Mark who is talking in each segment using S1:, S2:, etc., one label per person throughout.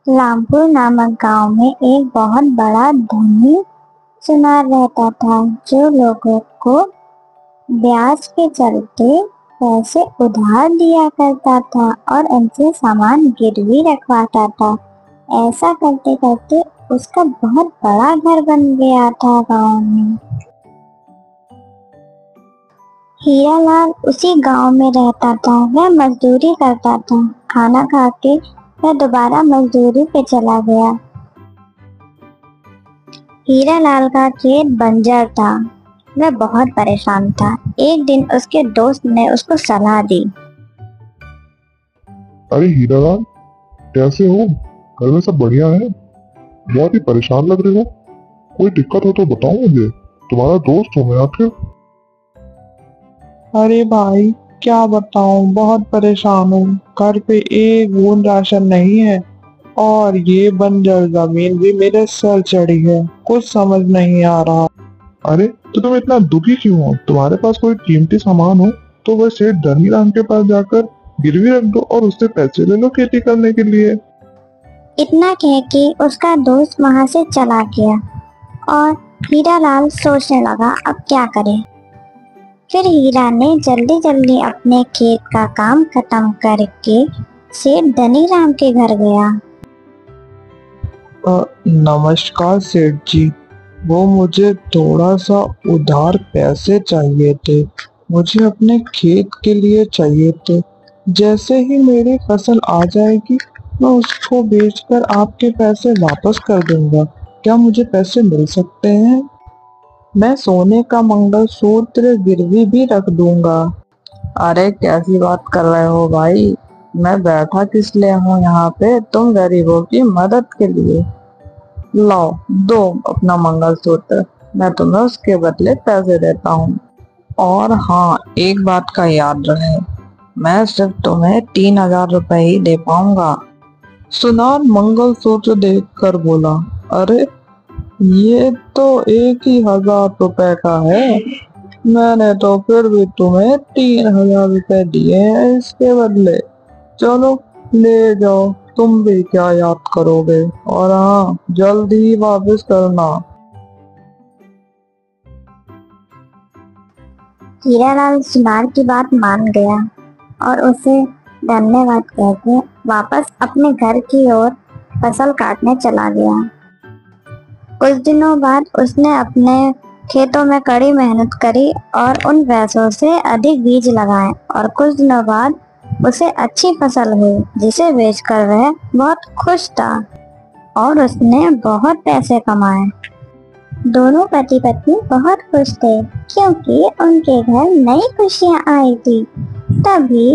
S1: रामपुर नामक गांव में एक बहुत बड़ा धनी सुनार रहता था, जो लोगों को ब्याज के चलते पैसे उधार दिया करता था और उनसे सामान गिरवी रखवाता था। ऐसा करते करते उसका बहुत बड़ा घर बन गया था गांव में। हीरालाल उसी गांव में रहता था। वह मजदूरी करता था। खाना खा के वह दोबारा मजदूरी पे चला गया। हीरालाल का खेत बंजर था। वह बहुत परेशान था। एक दिन उसके दोस्त ने उसको सलाह दी।
S2: अरे हीरालाल, कैसे हो? घर में सब बढ़िया है? बहुत ही परेशान लग रहे हो। कोई दिक्कत हो तो बताओ मुझे, तुम्हारा दोस्त हूँ मैं आखिर।
S3: अरे भाई, क्या बताऊं, बहुत परेशान हूँ। घर पे एक बूंद राशन नहीं है और ये बंजर जमीन भी मेरे सर चढ़ी है। कुछ समझ नहीं आ रहा।
S2: अरे तो तुम इतना दुखी क्यों हो? तुम्हारे पास कोई कीमती सामान हो तो वह सेठ धनीराम के पास जाकर गिरवी रख दो और उससे पैसे ले लो खेती करने के लिए।
S1: इतना कह के उसका दोस्त वहां से चला गया और हीरालाल सोचने लगा अब क्या करे। फिर हीरा ने जल्दी जल्दी अपने खेत का काम खत्म करके सेठ धनीराम के घर गया।
S3: नमस्कार सेठ जी, वो मुझे थोड़ा सा उधार पैसे चाहिए थे। मुझे अपने खेत के लिए चाहिए थे। जैसे ही मेरी फसल आ जाएगी मैं उसको बेचकर आपके पैसे वापस कर दूंगा। क्या मुझे पैसे मिल सकते हैं? मैं सोने का मंगलसूत्र गिरवी भी रख दूंगा। अरे कैसी बात कर रहे हो भाई? मैं बैठा किस लिए हूँ यहाँ पे? तुम गरीबों की मदद के लिए। लाओ, दो अपना मंगलसूत्र, मैं तुम्हें उसके बदले पैसे देता हूँ। और हाँ, एक बात का याद रहे, मैं सिर्फ तुम्हें 3,000 रुपए ही दे पाऊंगा। सुनार मंगलसूत्र देखकर बोला, अरे ये तो 1,000 रुपए का है। मैंने तो फिर भी तुम्हें 3,000 रुपए दिए हैं इसके बदले। चलो ले जाओ, तुम भी क्या याद करोगे। और हाँ, जल्दी ही वापस करना।
S1: हीरालाल सुनार की बात मान गया और उसे धन्यवाद कहकर वापस अपने घर की ओर फसल काटने चला गया। कुछ दिनों बाद उसने अपने खेतों में कड़ी मेहनत करी और उन पैसों से अधिक बीज लगाए और कुछ दिनों बाद उसे अच्छी फसल हुई, जिसे बेचकर वह बहुत खुश था और उसने बहुत पैसे कमाए। दोनों पति पत्नी बहुत खुश थे क्योंकि उनके घर नई खुशियां आई थी। तभी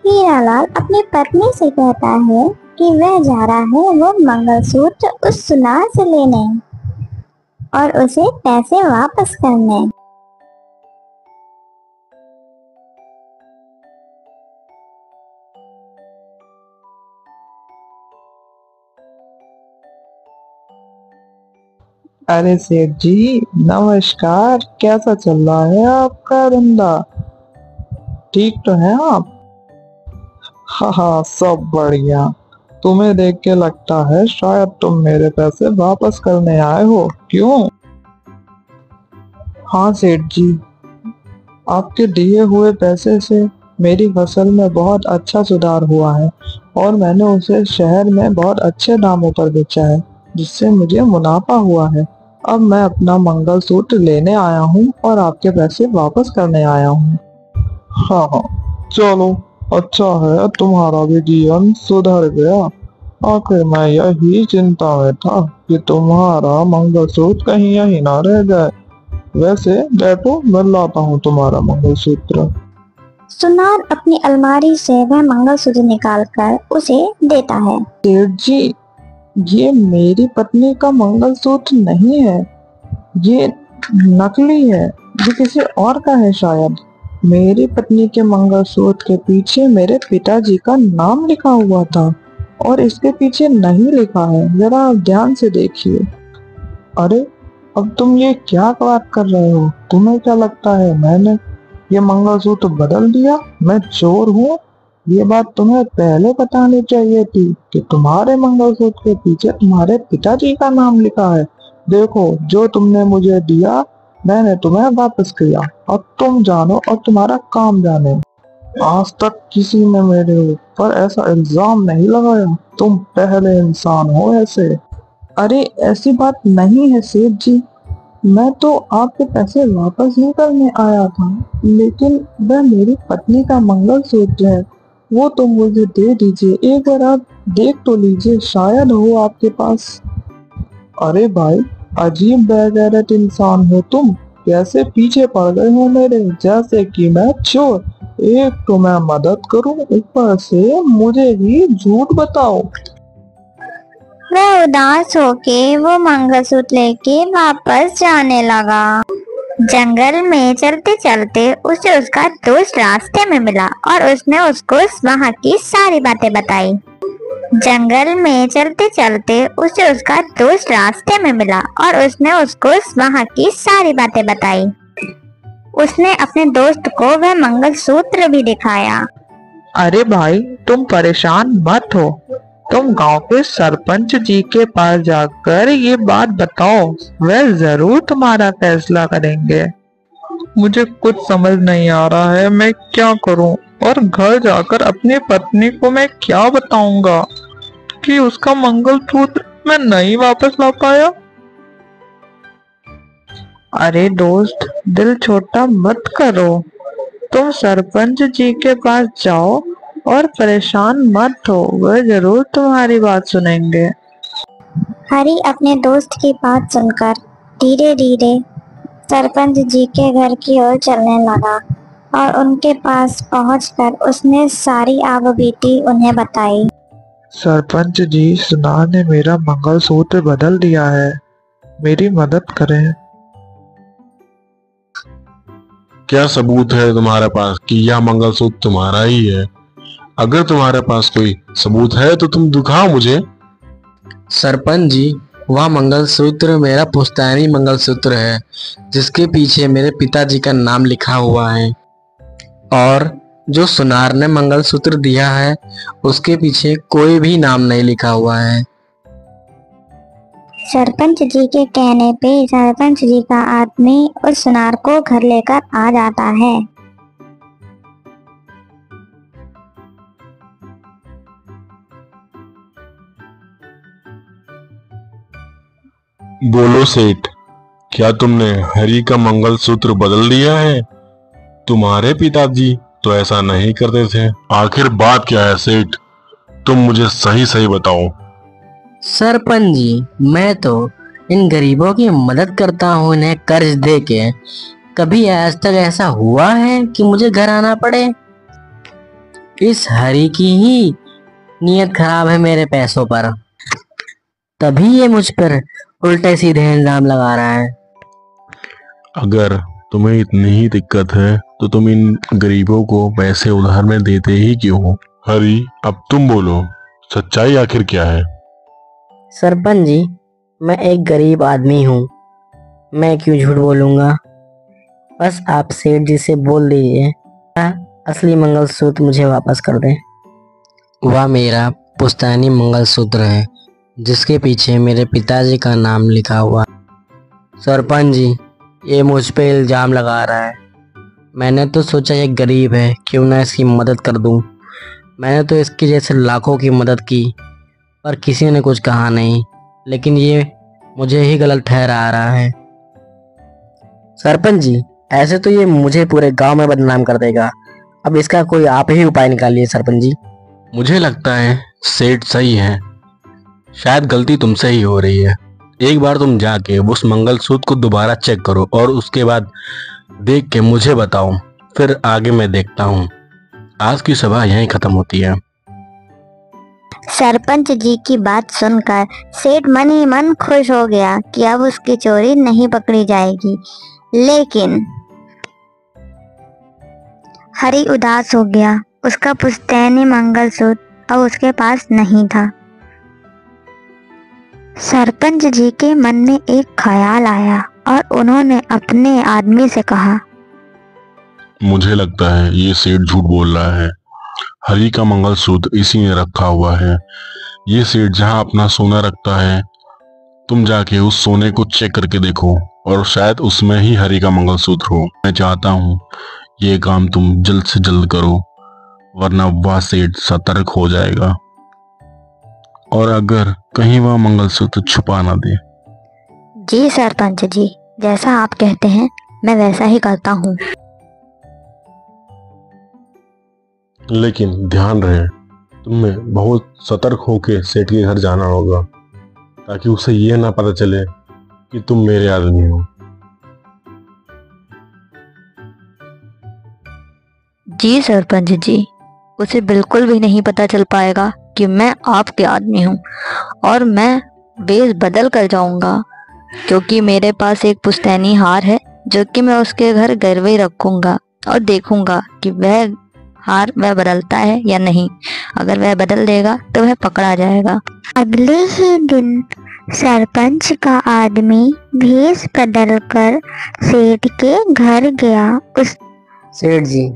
S1: हीरालाल अपनी पत्नी से कहता है कि वह जा रहा है वो मंगलसूत्र उस सुनार से लेने और उसे पैसे वापस करने।
S3: अरे सेठ जी, नमस्कार। कैसा चल रहा है आपका धंधा? ठीक तो है आप? हाँ हाँ, सब बढ़िया। तुम्हें देख के लगता है शायद तुम मेरे पैसे वापस करने आए हो, क्यों? हाँ सेठ जी, आपके दिए हुए पैसे से मेरी फसल में बहुत अच्छा सुधार हुआ है और मैंने उसे शहर में बहुत अच्छे दामों पर बेचा है, जिससे मुझे मुनाफा हुआ है। अब मैं अपना मंगलसूत्र लेने आया हूँ और आपके पैसे वापस करने आया हूँ। हाँ हाँ, चलो अच्छा है, तुम्हारा भी जीवन सुधर गया। आखिर मैं यही चिंता में था कि तुम्हारा मंगलसूत्र कहीं यहीं ना रह जाए। वैसे बैठो, मैं लाता हूँ तुम्हारा मंगलसूत्र।
S1: सुनार अपनी अलमारी से वह मंगलसूत्र निकालकर उसे देता है।
S3: सेठ जी, ये मेरी पत्नी का मंगलसूत्र नहीं है, ये नकली है। ये किसी और का है शायद। मेरी पत्नी के मंगलसूत्र के पीछे मेरे पिताजी का नाम लिखा हुआ था और इसके पीछे नहीं लिखा है। जरा आप ध्यान से देखिए। अरे, अब तुम ये क्या बात कर रहे हो? तुम्हें क्या लगता है मैंने ये मंगलसूत्र बदल दिया? मैं चोर हूँ? ये बात तुम्हें पहले बतानी चाहिए थी कि तुम्हारे मंगलसूत्र के पीछे तुम्हारे पिताजी का नाम लिखा है। देखो, जो तुमने मुझे दिया मैंने तुम्हें वापस किया। अब तुम जानो और तुम्हारा काम जाने। आज तक किसी ने मेरे ऊपर ऐसा इल्जाम नहीं लगाया। तुम पहले इंसान हो ऐसे। अरे ऐसी बात नहीं है सेठ जी, मैं तो आपके पैसे वापस नहीं करने आया था, लेकिन वह मेरी पत्नी का मंगलसूत्र है, वो तुम मुझे दे दीजिए। एक बार आप देख तो लीजिए, शायद हो आपके पास। अरे भाई, अजीब बेगैरत इंसान हो तुम। कैसे पीछे पड़ गए हो मेरे, जैसे कि मैं चोर। एक तो मैं मदद करूं, ऊपर से मुझे ही झूठ बताओ।
S1: वह उदास होके वो मंगलसूत्र लेके वापस जाने लगा। जंगल में चलते चलते उसे उसका दोस्त रास्ते में मिला और उसने उसको वहाँ की सारी बातें बताई। जंगल में चलते चलते उसे उसका दोस्त रास्ते में मिला और उसने उसको वहाँ की सारी बातें बताई। उसने अपने दोस्त को वह मंगलसूत्र भी दिखाया।
S3: अरे भाई, तुम परेशान मत हो। तुम गांव के सरपंच जी के पास जाकर ये बात बताओ, वह जरूर तुम्हारा फैसला करेंगे। मुझे कुछ समझ नहीं आ रहा है, मैं क्या करूं? और घर जाकर अपनी पत्नी को मैं क्या बताऊंगा कि उसका मंगलसूत्र मैं नहीं वापस ला पाया? अरे दोस्त, दिल छोटा मत करो। तुम सरपंच जी के पास जाओ और परेशान मत हो, वह जरूर तुम्हारी बात सुनेंगे।
S1: हरी अपने दोस्त की बात सुनकर धीरे धीरे सरपंच जी के घर की ओर चलने लगा और उनके पास पहुंचकर उसने सारी आपबीती उन्हें बताई।
S3: सरपंच जी, सुनार ने मेरा मंगलसूत्र बदल दिया है, मेरी मदद करें।
S4: क्या सबूत है तुम्हारे पास कि यह मंगलसूत्र तुम्हारा ही है? अगर तुम्हारे पास कोई सबूत है तो तुम दिखाओ मुझे।
S5: सरपंच जी, वह मंगलसूत्र मेरा पुश्तैनी मंगलसूत्र है, जिसके पीछे मेरे पिताजी का नाम लिखा हुआ है। और जो सुनार ने मंगलसूत्र दिया है उसके पीछे कोई भी नाम नहीं लिखा हुआ है।
S1: सरपंच जी के कहने पे सरपंच जी का आदमी उस सुनार को घर लेकर आ जाता है।
S4: बोलो सेठ, क्या तुमने हरी का मंगलसूत्र बदल दिया है? तुम्हारे पिताजी तो ऐसा नहीं करते थे। आखिर बात क्या है सेठ? तुम मुझे सही सही बताओ।
S5: सरपंच जी, मैं तो इन गरीबों की मदद करता हूँ, इन्हें कर्ज दे के। कभी आज तक ऐसा हुआ है कि मुझे घर आना पड़े? इस हरी की ही नीयत खराब है मेरे पैसों पर, तभी ये मुझ पर उल्टे सीधे इल्जाम लगा रहा है।
S4: अगर तुम्हें इतनी ही दिक्कत है तो तुम इन गरीबों को पैसे उधार में देते ही क्यों हो? हरी, अब तुम बोलो, सच्चाई आखिर क्या है?
S5: सरपंच जी, मैं एक गरीब आदमी हूँ, मैं क्यों झूठ बोलूंगा। बस आप सेठ जी से बोल दीजिए असली मंगलसूत्र मुझे वापस कर दें। वह मेरा पुश्तैनी मंगलसूत्र है, जिसके पीछे मेरे पिताजी का नाम लिखा हुआ। सरपंच जी, ये मुझ पे इल्जाम लगा रहा है। मैंने तो सोचा ये गरीब है, क्यों ना इसकी मदद कर दूं। मैंने तो इसके जैसे लाखों की मदद की पर किसी ने कुछ कहा नहीं, लेकिन ये मुझे ही गलत ठहरा रहा है। सरपंच जी, ऐसे तो ये मुझे पूरे गांव में बदनाम कर देगा। अब इसका कोई आप ही उपाय निकालिए सरपंच जी।
S4: मुझे लगता है सेठ सही है, शायद गलती तुमसे ही हो रही है। एक बार तुम जाके उस मंगलसूत्र को दोबारा चेक करो और उसके बाद देख के मुझे बताओ, फिर आगे मैं देखता हूँ। आज की सभा यहीं खत्म होती है।
S1: सरपंच जी की बात सुनकर सेठ मन ही मन खुश हो गया कि अब उसकी चोरी नहीं पकड़ी जाएगी, लेकिन हरी उदास हो गया। उसका पुश्तैनी मंगलसूत्र अब उसके पास नहीं था। सरपंच जी के मन में एक ख्याल आया और उन्होंने अपने आदमी से कहा,
S4: मुझे लगता है ये सेठ झूठ बोल रहा है।
S2: हरी का मंगलसूत्र इसी में रखा हुआ है। ये सेठ जहाँ अपना सोना रखता है, तुम जाके उस सोने को चेक करके देखो और शायद उसमें ही हरी का मंगलसूत्र हो। मैं चाहता हूँ ये काम तुम जल्द से जल्द करो, वरना वह सेठ सतर्क हो जाएगा और अगर कहीं वह मंगलसूत्र छुपा ना दे।
S1: जी सरपंच जी, जैसा आप कहते हैं मैं वैसा ही करता हूँ।
S4: लेकिन ध्यान रहे, तुम्हें बहुत सतर्क होके सेठ के घर जाना होगा ताकि उसे ये ना पता चले कि तुम मेरे आदमी हो।
S1: जी सरपंच जी, उसे बिल्कुल भी नहीं पता चल पाएगा कि मैं आपके आदमी हूँ और मैं वेश बदल कर जाऊंगा, क्योंकि मेरे पास एक पुश्तैनी हार है जो कि मैं उसके घर गिरवे रखूंगा और देखूंगा कि वह हार वह बदलता है या नहीं। अगर वह बदल देगा तो वह पकड़ा जाएगा। अगले ही दिन सरपंच का आदमी भेष बदलकर सेठ के घर गया। उस
S5: सेठ जी,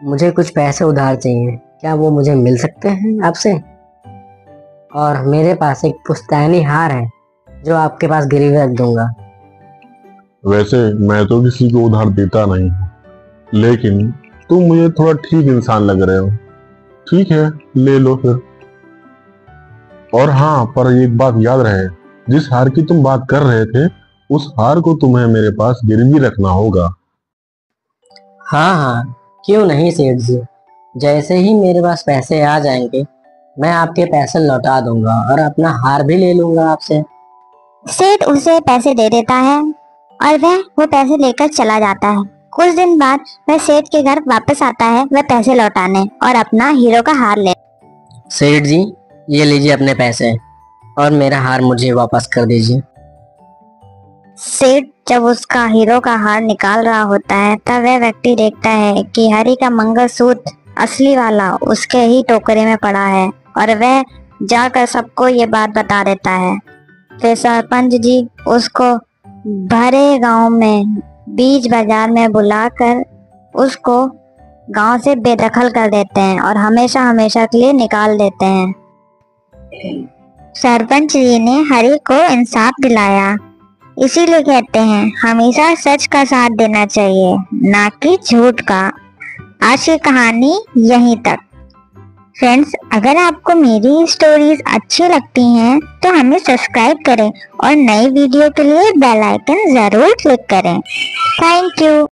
S5: मुझे कुछ पैसे उधार चाहिए, क्या वो मुझे मिल सकते हैं आपसे? और मेरे पास एक पुश्तैनी हार है जो आपके पास गिरवी रख दूंगा।
S2: वैसे मैं तो किसी को उधार देता नहीं हूँ, लेकिन तुम मुझे थोड़ा ठीक इंसान लग रहे हो। ठीक है, ले लो फिर। और हाँ, पर एक बात याद रहे, जिस हार की तुम बात कर रहे थे उस हार को तुम्हें मेरे पास गिरवी रखना होगा।
S5: हाँ हाँ, क्यों नहीं सेठ जी, जैसे ही मेरे पास पैसे आ जाएंगे मैं आपके पैसे लौटा दूंगा और अपना हार भी ले लूंगा आपसे।
S1: सेठ उसे पैसे दे देता है और वह वो पैसे लेकर चला जाता है। कुछ दिन बाद वह सेठ के घर वापस आता है, वह पैसे लौटाने और अपना हीरो का हार ले।
S5: सेठ जी, ये लीजिए अपने पैसे और मेरा हार मुझे वापस कर दीजिए।
S1: सेठ जब उसका हीरो का हार निकाल रहा होता है तब वह व्यक्ति देखता है कि हरी का मंगलसूत्र असली वाला उसके ही टोकरे में पड़ा है और वह जाकर सबको ये बात बता देता है। फिर सरपंच जी उसको भरे गांव में बीच बाजार में बुलाकर उसको गांव से बेदखल कर देते हैं और हमेशा हमेशा के लिए निकाल देते हैं। सरपंच जी ने हरी को इंसाफ दिलाया, इसीलिए कहते हैं हमेशा सच का साथ देना चाहिए, ना कि झूठ का। आज की कहानी यहीं तक। फ्रेंड्स, अगर आपको मेरी स्टोरीज अच्छी लगती हैं तो हमें सब्सक्राइब करें और नई वीडियो के लिए बेल आइकन जरूर क्लिक करें। Thank you.